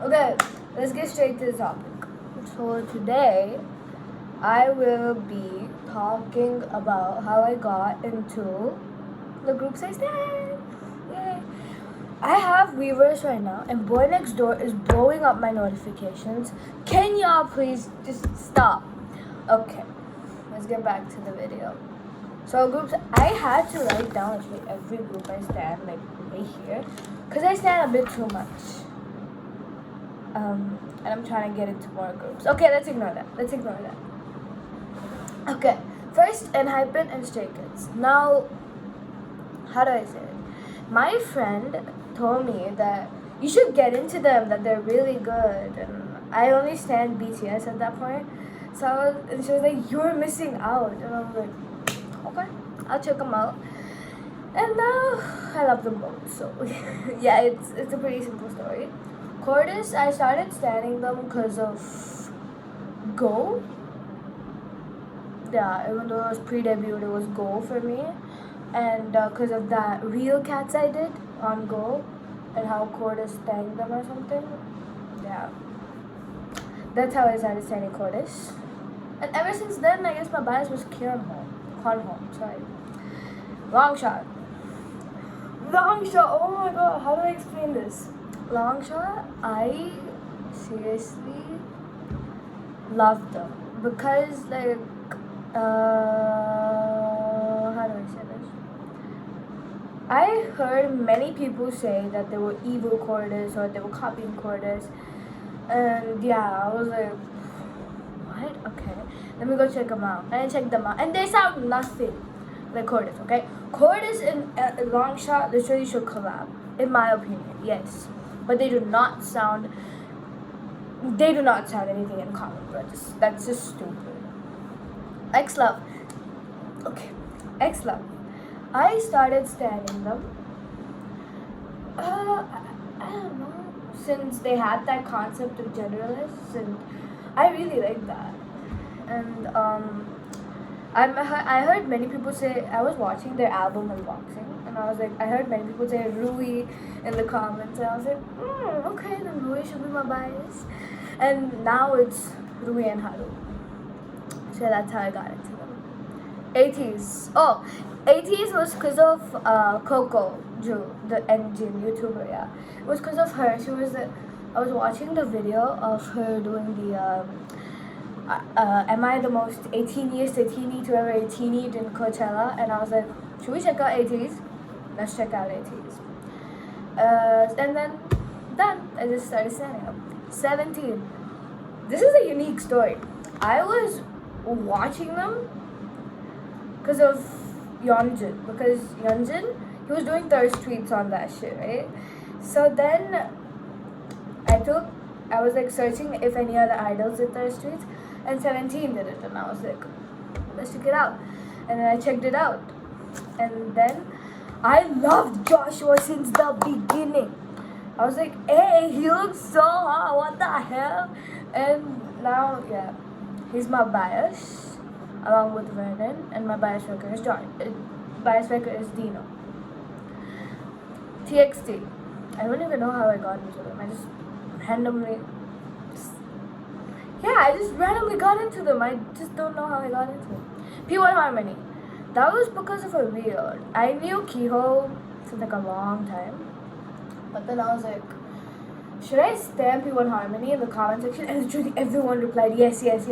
Okay, let's get straight to the topic. So today, I will be talking about how I got into the groups I stand. Yay! I have Weavers right now, and Boy Next Door is blowing up my notifications. Can y'all please just stop? Okay, let's get back to the video. So groups, I had to write down actually every group I stand, like right here, because I stand a bit too much. And I'm trying to get into more groups. Okay, let's ignore that. Okay, first Enhypen and Stray Kids. Now, how do I say it? My friend told me that you should get into them, that they're really good. And I only stand BTS at that point. And she was like, you're missing out. And I was like, okay, I'll check them out. And I love them both. So, yeah, it's a pretty simple story. Cordis, I started standing them because of Go. Yeah, even though it was pre-debut, it was Go for me. And because of that Real Cats I did on Go and how Cordis sang them or something. Yeah. That's how I started standing Cordis. And ever since then, I guess my bias was Kwanho, sorry. Longshot, oh my god, how do I explain this? Longshot, I seriously loved them because like how do I say this? I heard many people say that they were evil Cordis or they were copying Cordis, and yeah, I was like, what? Okay, let me go check them out. And I checked them out, and they sound nothing like Cordis. Okay, Cordis and Longshot literally should collab, in my opinion. Yes. But they do not sound anything in common, bro. That's just stupid. X-Love. Okay. X-Love. I started standing them. I don't know. Since they had that concept of generalists, and I really like that. And I heard many people say, I was watching their album unboxing, and I was like, I heard many people say Rui in the comments, and I was like, okay, then Rui should be my bias. And now it's Rui and Haru. So that's how I got into them. ATEEZ. Oh, ATEEZ was because of Coco Ju, the engine YouTuber, yeah. It was because of her. I was watching the video of her doing the am I the most 18-year teeny to ever 18-year in Coachella? And I was like, should we check out ATEEZ? Let's check out ATEEZ. And then done. I just started standing up. 17. This is a unique story. I was watching them because of Yeonjun. Because Yeonjun, he was doing thirst tweets on that shit, right? So then I was like searching if any other idols did thirst tweets. And 17 did it, and I was like, let's check it out. And then I checked it out. And then I loved Joshua since the beginning. I was like, hey, he looks so hot, what the hell? And now, yeah, he's my bias, along with Vernon, and my bias record is Dino. TXT. I don't even know how I got into them. I just randomly got into them. I just don't know how I got into them. P1 Harmony. That was because of a reel. I knew Kiho since like a long time. But then I was like, should I stamp P1 Harmony in the comment section? And literally everyone replied, yes. I was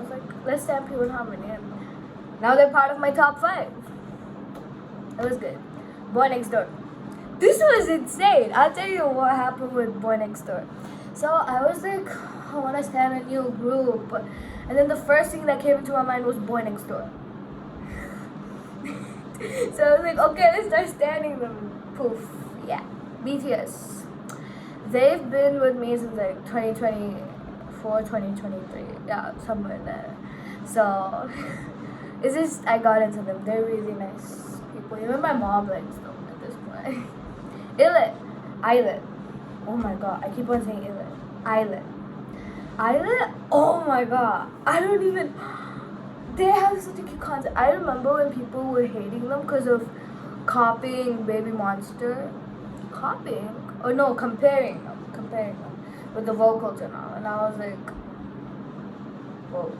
like, let's stamp P1 Harmony. And now they're part of my top 5. It was good. Boy Next Door. This was insane. I'll tell you what happened with Boy Next Door. So I was like, I want to stand a new group. And then the first thing that came into my mind was Boy Next Door. So I was like, okay, let's start standing them. Poof. Yeah. BTS. They've been with me since like 2024, 2023. Yeah, somewhere there. So it's just, I got into them. They're really nice people. Even my mom likes them at this point. Islet. Oh my god, I keep on saying Islet. Oh my god. They have such a cute concept. I remember when people were hating them because of copying Baby Monster. copying, or no, comparing them with the vocals and all. And I was like, whoa.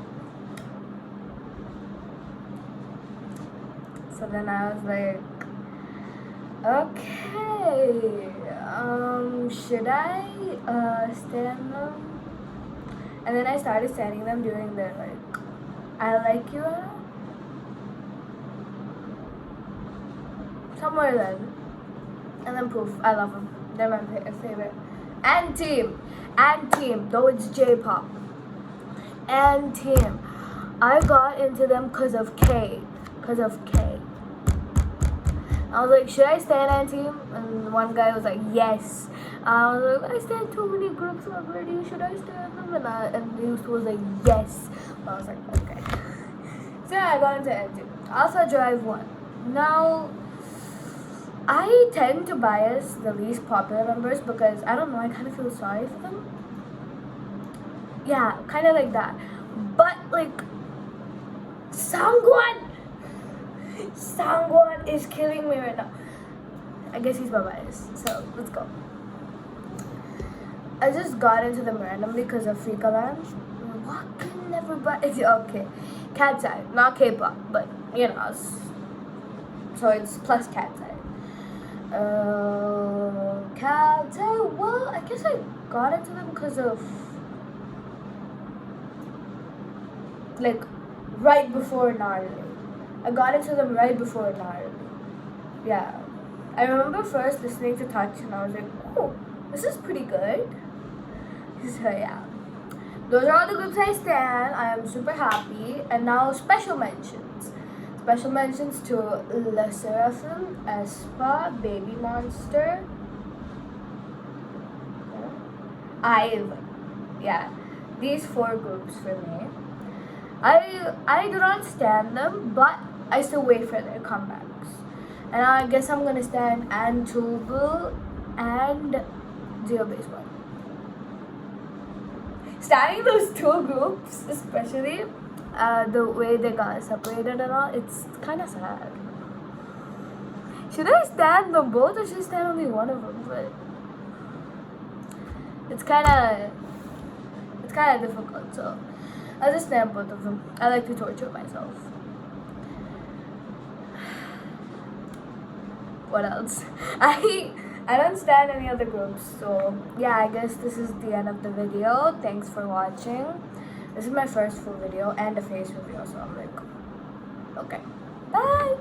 So then I was like, okay, should I stand them? And then I started standing them during their like, I like you era. Somewhere then. And then poof, I love them. They're my favorite. And Team, though it's J-pop. And Team. I got into them because of K. I was like, should I stand and Team? And one guy was like, yes. I was like, I stand too many groups already. Should I stand them? And he was like, yes. I was like, okay. So I got into NTEAM. Also Drive 1. Now, I tend to bias the least popular members because, I don't know, I kind of feel sorry for them. Yeah, kind of like that. But, like, Sangwon is killing me right now. I guess he's my bias, so let's go. I just got into them randomly because of Freakaland. Walking everybody. Okay. Cat's Eye, not K-pop, but you know, so it's plus Cat's Eye. Cat's Eye. Well, I guess I got into them because of like right before Gnarly. I got into them right before Gnarly. Yeah. I remember first listening to Touch and I was like, oh, this is pretty good. So yeah. Those are all the groups I stand. I am super happy. And now special mentions. Special mentions to LE SSERAFIM, aespa, Baby Monster, IVE. Yeah. These 4 groups for me. I do not stand them, but I still wait for their comebacks. And I guess I'm gonna stand Antubu and Zero Base One. Standing those 2 groups, especially the way they got separated and all, it's kind of sad. Should I stand them both or should I stand only one of them? But it's kind of difficult, so I'll just stand both of them. I like to torture myself. What else? I don't stand any other groups, so yeah, I guess this is the end of the video. Thanks for watching. This is my first full video and a face reveal, so I'm like, okay, bye!